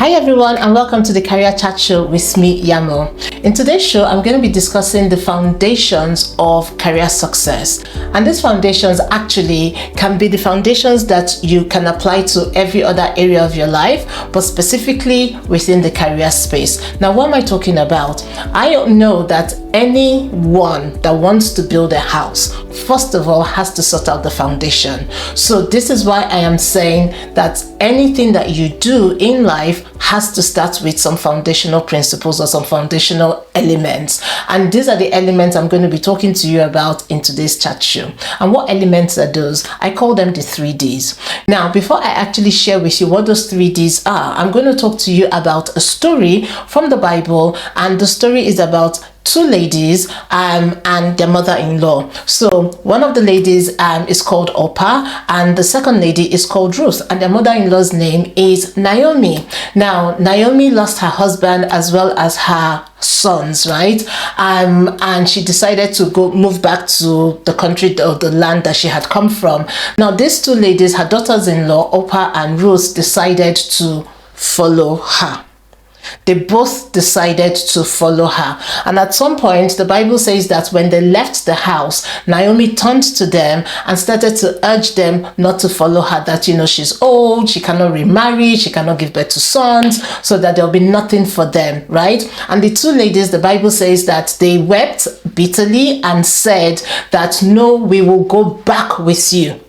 Hi everyone, and welcome to the Career Chat Show with me, Yanmo. In today's show, I'm going to be discussing the foundations of career success. And these foundations actually can be the foundations that you can apply to every other area of your life, but specifically within the career space. Now, what am I talking about? I know that anyone that wants to build a house, first of all, has to sort out the foundation. So this is why I am saying that anything that you do in life has to start with some foundational principles or some foundational elements. And these are the elements I'm going to be talking to you about in today's chat show. And what elements are those? I call them the 3Ds. Now, before I actually share with you what those 3Ds are, I'm going to talk to you about a story from the Bible, and the story is about two ladies and their mother-in-law. So one of the ladies is called Orpah, and the second lady is called Ruth, and their mother-in-law's name is Naomi. Now, Naomi lost her husband as well as her sons, right? And she decided to move back to the country or the land that she had come from. Now, these two ladies, her daughters-in-law, Orpah and Ruth, decided to follow her. They both decided to follow her. And at some point, the Bible says that when they left the house, Naomi turned to them and started to urge them not to follow her, that, she's old, she cannot remarry, she cannot give birth to sons, so that there'll be nothing for them, right? And the two ladies, the Bible says that they wept bitterly and said that, no, we will go back with you.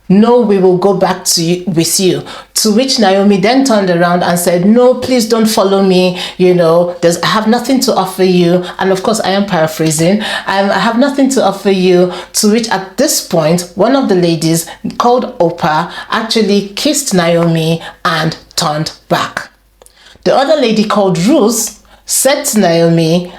No, we will go back with you. To which Naomi then turned around and said, no, please don't follow me. I have nothing to offer you. And of course, I am paraphrasing. I have nothing to offer you. To which at this point, one of the ladies called Orpah actually kissed Naomi and turned back. The other lady called Ruth said to Naomi,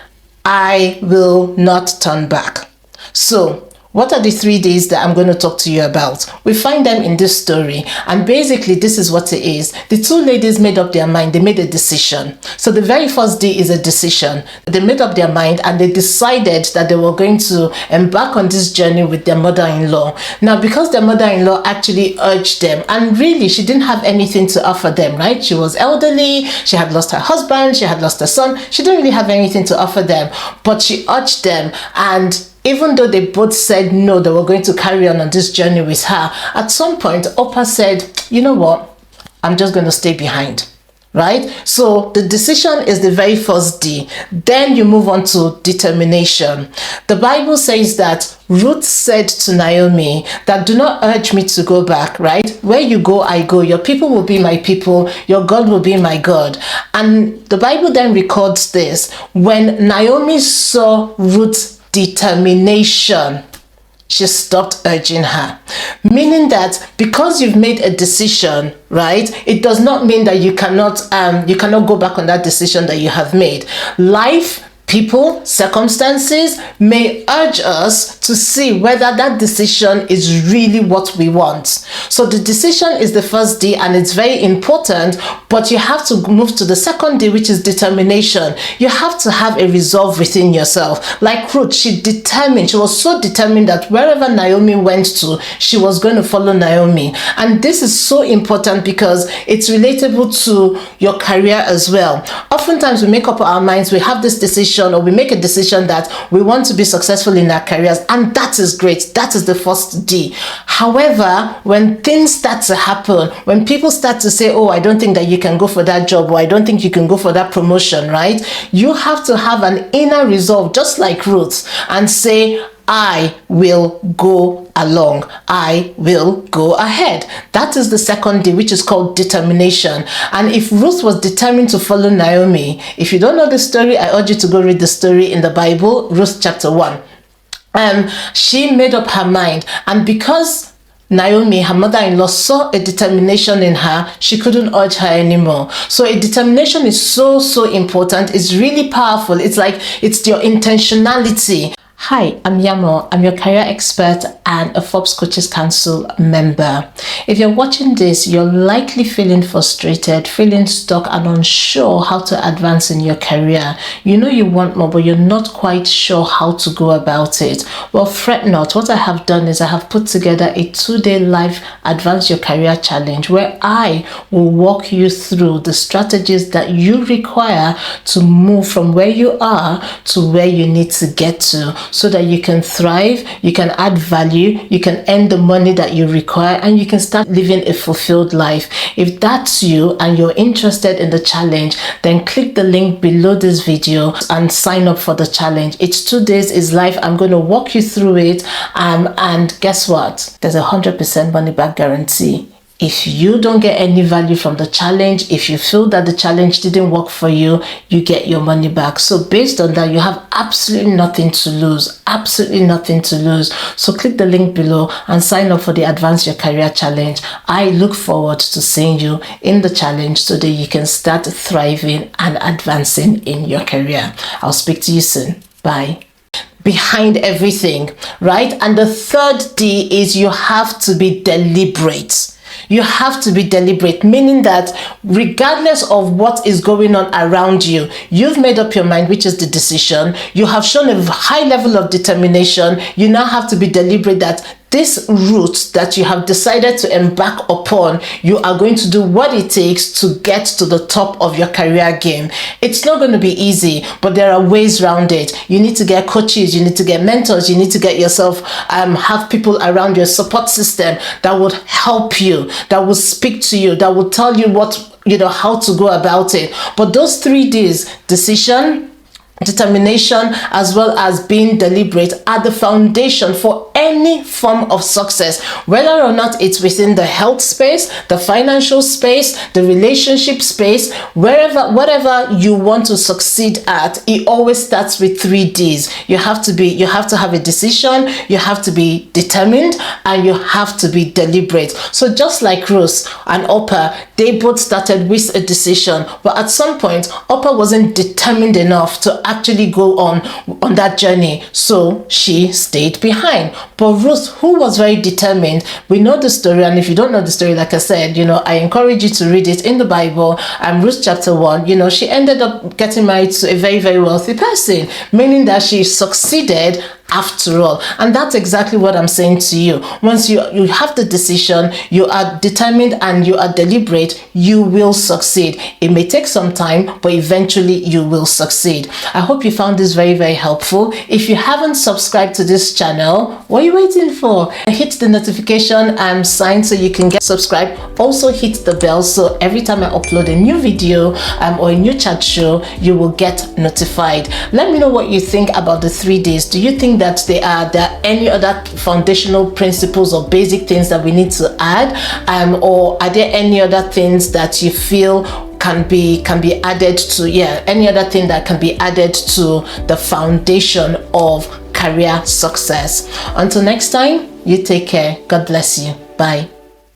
I will not turn back. So, what are the 3Ds that I'm going to talk to you about? We find them in this story, and basically this is what it is. The two ladies made up their mind. They made a decision. So the very first D is a decision. They made up their mind and they decided that they were going to embark on this journey with their mother-in-law. Now, because their mother-in-law actually urged them, and really she didn't have anything to offer them, right? She was elderly, she had lost her husband, she had lost her son. She didn't really have anything to offer them, but she urged them, and even though they both said no, they were going to carry on this journey with her, at some point, Orpah said, you know what, I'm just going to stay behind, right? So the decision is the very first D. Then you move on to determination. The Bible says that Ruth said to Naomi that do not urge me to go back, right? Where you go, I go. Your people will be my people. Your God will be my God. And the Bible then records this. When Naomi saw Ruth's determination, she stopped urging her. Meaning that because you've made a decision, right, it does not mean that you cannot go back on that decision that you have made. Life, people, circumstances may urge us to see whether that decision is really what we want. So the decision is the first D, and it's very important, but you have to move to the second D, which is determination. You have to have a resolve within yourself. Like Ruth, she was so determined that wherever Naomi went to, she was going to follow Naomi. And this is so important because it's relatable to your career as well. Oftentimes we make up our minds, we have this decision, or we make a decision that we want to be successful in our careers, and that is great. That is the first D. However, when things start to happen, when people start to say, oh, I don't think that you can go for that job, or I don't think you can go for that promotion, right? You have to have an inner resolve, just like Ruth, and say, I will go along. I will go ahead. That is the second D, which is called determination. And if Ruth was determined to follow Naomi, if you don't know the story, I urge you to go read the story in the Bible, Ruth chapter 1. She made up her mind, and because Naomi, her mother-in-law, saw a determination in her, she couldn't urge her anymore. So a determination is so important. It's really powerful. It's like, it's your intentionality. Hi, I'm Yanmo. I'm your career expert and a Forbes Coaches Council member. If you're watching this, you're likely feeling frustrated, feeling stuck and unsure how to advance in your career. You know you want more, but you're not quite sure how to go about it. Well, fret not. What I have done is I have put together a 2-day live Advance Your Career Challenge where I will walk you through the strategies that you require to move from where you are to where you need to get to, so that you can thrive, you can add value, you can earn the money that you require, and you can start living a fulfilled life. If that's you and you're interested in the challenge, then click the link below this video and sign up for the challenge. It's 2 days, it's live. I'm going to walk you through it, and guess what? There's a 100% money back guarantee. If you don't get any value from the challenge, if you feel that the challenge didn't work for you, you get your money back. So based on that, you have absolutely nothing to lose. Absolutely nothing to lose. So click the link below and sign up for the Advance Your Career Challenge. I look forward to seeing you in the challenge so that you can start thriving and advancing in your career. I'll speak to you soon. Bye. Behind everything, right? And the third D is you have to be deliberate. You have to be deliberate, meaning that regardless of what is going on around you, you've made up your mind, which is the decision. You have shown a high level of determination. You now have to be deliberate that this route that you have decided to embark upon, you are going to do what it takes to get to the top of your career game. It's not going to be easy, but there are ways around it. You need to get coaches, you need to get mentors, you need to get yourself, have people around your support system that would help you, that will speak to you, that will tell you how to go about it. But those 3 Ds, decision, determination, as well as being deliberate, are the foundation for any form of success, whether or not it's within the health space, the financial space, the relationship space, whatever you want to succeed at. It always starts with 3 Ds. You have to have a decision, you have to be determined, and you have to be deliberate. So just like Rose and Oprah, they both started with a decision, but at some point Oprah wasn't determined enough to actually go on that journey, so she stayed behind. But Ruth, who was very determined, we know the story, and if you don't know the story, like I said, I encourage you to read it in the Bible. Ruth chapter 1, she ended up getting married to a very, very wealthy person, meaning that she succeeded after all. And that's exactly what I'm saying to you. Once you have the decision, you are determined and you are deliberate, you will succeed. It may take some time, but eventually you will succeed. I hope you found this very, very helpful. If you haven't subscribed to this channel, what are you waiting for? Hit the notification sign so you can get subscribed. Also hit the bell so every time I upload a new video or a new chat show, you will get notified. Let me know what you think about the 3 Ds. Do you think that there are any other foundational principles or basic things that we need to add, or are there any other things that you feel can be added to any other thing that can be added to the foundation of career success? Until next time, you take care. God bless you. Bye.